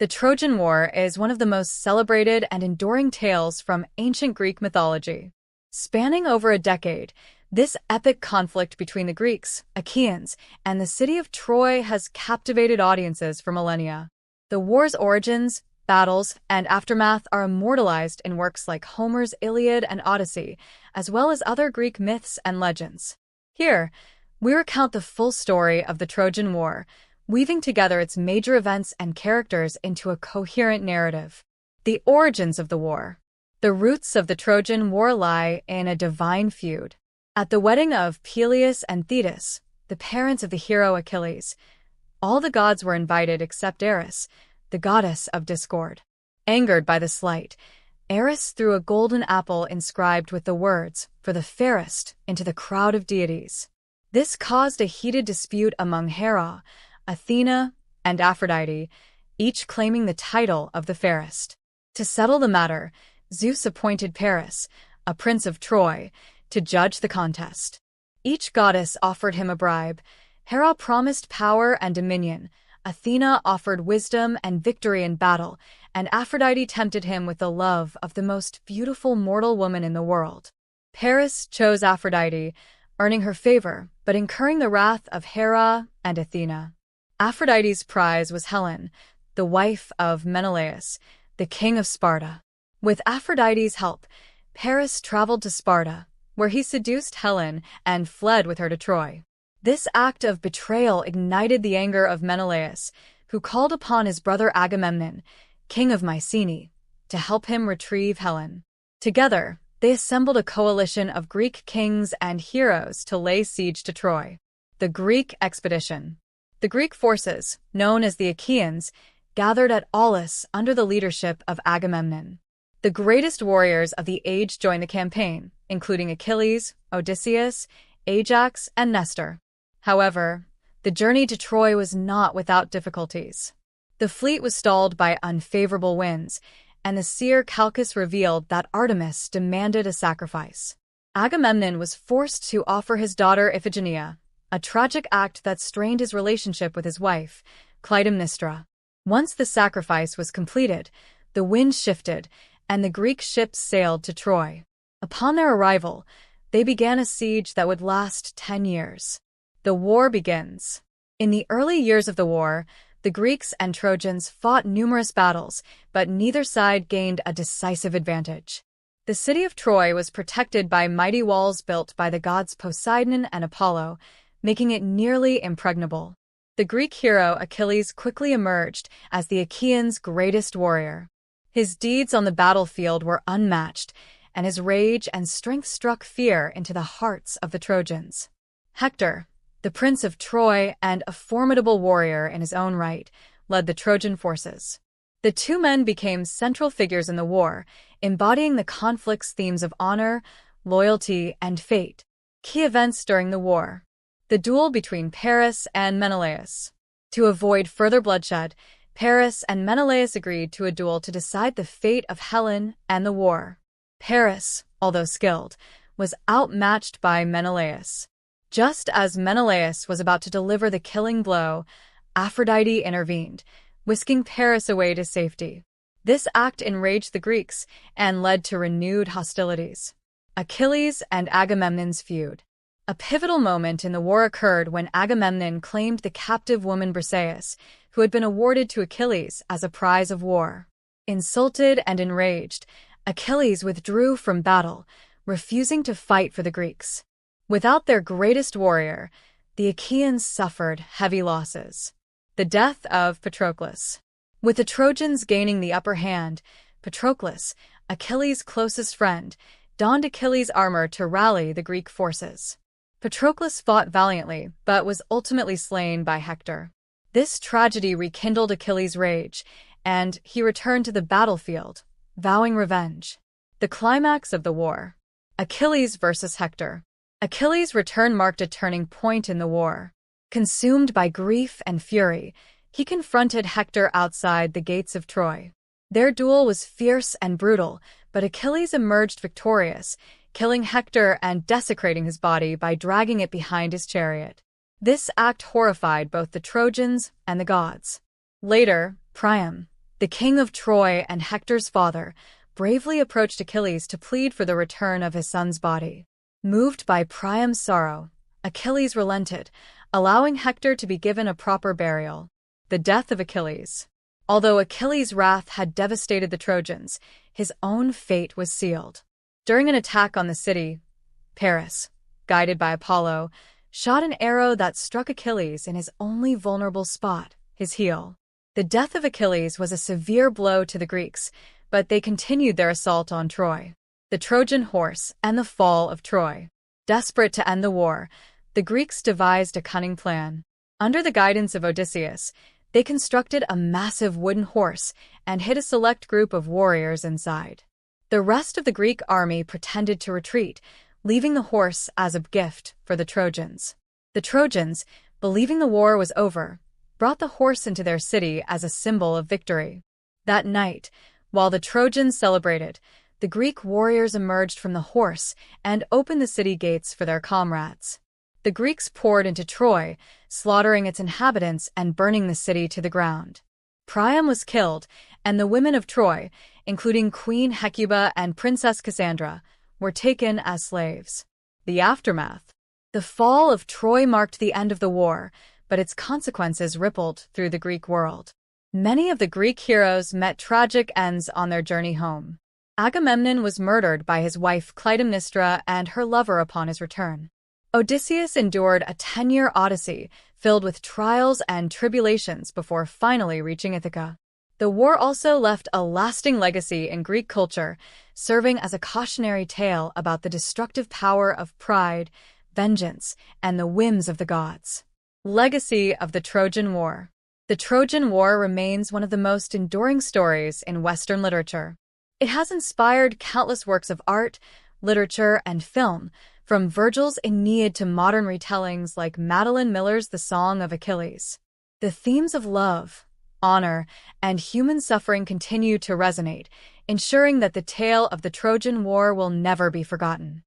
The Trojan War is one of the most celebrated and enduring tales from ancient Greek mythology. Spanning over a decade, this epic conflict between the Greeks, Achaeans, and the city of Troy has captivated audiences for millennia. The war's origins, battles, and aftermath are immortalized in works like Homer's Iliad and Odyssey, as well as other Greek myths and legends. Here, we recount the full story of the Trojan War, weaving together its major events and characters into a coherent narrative. The origins of the war. The roots of the Trojan War lie in a divine feud. At the wedding of Peleus and Thetis, the parents of the hero Achilles, all the gods were invited except Eris, the goddess of discord. Angered by the slight, Eris threw a golden apple inscribed with the words, "For the fairest," into the crowd of deities. This caused a heated dispute among Hera, Athena, and Aphrodite, each claiming the title of the fairest. To settle the matter, Zeus appointed Paris, a prince of Troy, to judge the contest. Each goddess offered him a bribe. Hera promised power and dominion, Athena offered wisdom and victory in battle, and Aphrodite tempted him with the love of the most beautiful mortal woman in the world. Paris chose Aphrodite, earning her favor, but incurring the wrath of Hera and Athena. Aphrodite's prize was Helen, the wife of Menelaus, the king of Sparta. With Aphrodite's help, Paris traveled to Sparta, where he seduced Helen and fled with her to Troy. This act of betrayal ignited the anger of Menelaus, who called upon his brother Agamemnon, king of Mycenae, to help him retrieve Helen. Together, they assembled a coalition of Greek kings and heroes to lay siege to Troy. The Greek expedition. The Greek forces, known as the Achaeans, gathered at Aulis under the leadership of Agamemnon. The greatest warriors of the age joined the campaign, including Achilles, Odysseus, Ajax, and Nestor. However, the journey to Troy was not without difficulties. The fleet was stalled by unfavorable winds, and the seer Calchas revealed that Artemis demanded a sacrifice. Agamemnon was forced to offer his daughter Iphigenia, a tragic act that strained his relationship with his wife, Clytemnestra. Once the sacrifice was completed, the wind shifted, and the Greek ships sailed to Troy. Upon their arrival, they began a siege that would last 10 years. The war begins. In the early years of the war, the Greeks and Trojans fought numerous battles, but neither side gained a decisive advantage. The city of Troy was protected by mighty walls built by the gods Poseidon and Apollo, making it nearly impregnable. The Greek hero Achilles quickly emerged as the Achaeans' greatest warrior. His deeds on the battlefield were unmatched, and his rage and strength struck fear into the hearts of the Trojans. Hector, the prince of Troy and a formidable warrior in his own right, led the Trojan forces. The two men became central figures in the war, embodying the conflict's themes of honor, loyalty, and fate. Key events during the war. The duel between Paris and Menelaus. To avoid further bloodshed, Paris and Menelaus agreed to a duel to decide the fate of Helen and the war. Paris, although skilled, was outmatched by Menelaus. Just as Menelaus was about to deliver the killing blow, Aphrodite intervened, whisking Paris away to safety. This act enraged the Greeks and led to renewed hostilities. Achilles and Agamemnon's feud. A pivotal moment in the war occurred when Agamemnon claimed the captive woman Briseis, who had been awarded to Achilles as a prize of war. Insulted and enraged, Achilles withdrew from battle, refusing to fight for the Greeks. Without their greatest warrior, the Achaeans suffered heavy losses. The death of Patroclus. With the Trojans gaining the upper hand, Patroclus, Achilles' closest friend, donned Achilles' armor to rally the Greek forces. Patroclus fought valiantly, but was ultimately slain by Hector. This tragedy rekindled Achilles' rage, and he returned to the battlefield, vowing revenge. The climax of the war. Achilles versus Hector. Achilles' return marked a turning point in the war. Consumed by grief and fury, he confronted Hector outside the gates of Troy. Their duel was fierce and brutal, but Achilles emerged victorious, killing Hector and desecrating his body by dragging it behind his chariot. This act horrified both the Trojans and the gods. Later, Priam, The king of Troy and Hector's father bravely approached Achilles to plead for the return of his son's body. Moved by Priam's sorrow, Achilles relented, allowing Hector to be given a proper burial. The death of Achilles. Although Achilles' wrath had devastated the Trojans, his own fate was sealed. During an attack on the city, Paris, guided by Apollo, shot an arrow that struck Achilles in his only vulnerable spot, his heel. The death of Achilles was a severe blow to the Greeks, but they continued their assault on Troy. The Trojan Horse and the fall of Troy. Desperate to end the war, the Greeks devised a cunning plan. Under the guidance of Odysseus, they constructed a massive wooden horse and hid a select group of warriors inside. The rest of the Greek army pretended to retreat, leaving the horse as a gift for the Trojans. The Trojans, believing the war was over, brought the horse into their city as a symbol of victory. That night, while the Trojans celebrated, the Greek warriors emerged from the horse and opened the city gates for their comrades. The Greeks poured into Troy, slaughtering its inhabitants and burning the city to the ground. Priam was killed, and the women of Troy, including Queen Hecuba and Princess Cassandra, were taken as slaves. The aftermath. The fall of Troy marked the end of the war, but its consequences rippled through the Greek world. Many of the Greek heroes met tragic ends on their journey home. Agamemnon was murdered by his wife Clytemnestra and her lover upon his return. Odysseus endured a 10-year odyssey filled with trials and tribulations before finally reaching Ithaca. The war also left a lasting legacy in Greek culture, serving as a cautionary tale about the destructive power of pride, vengeance, and the whims of the gods. Legacy of the Trojan War. The Trojan War remains one of the most enduring stories in Western literature. It has inspired countless works of art, literature, and film, from Virgil's Aeneid to modern retellings like Madeline Miller's The Song of Achilles. The themes of love, honor, and human suffering continue to resonate, ensuring that the tale of the Trojan War will never be forgotten.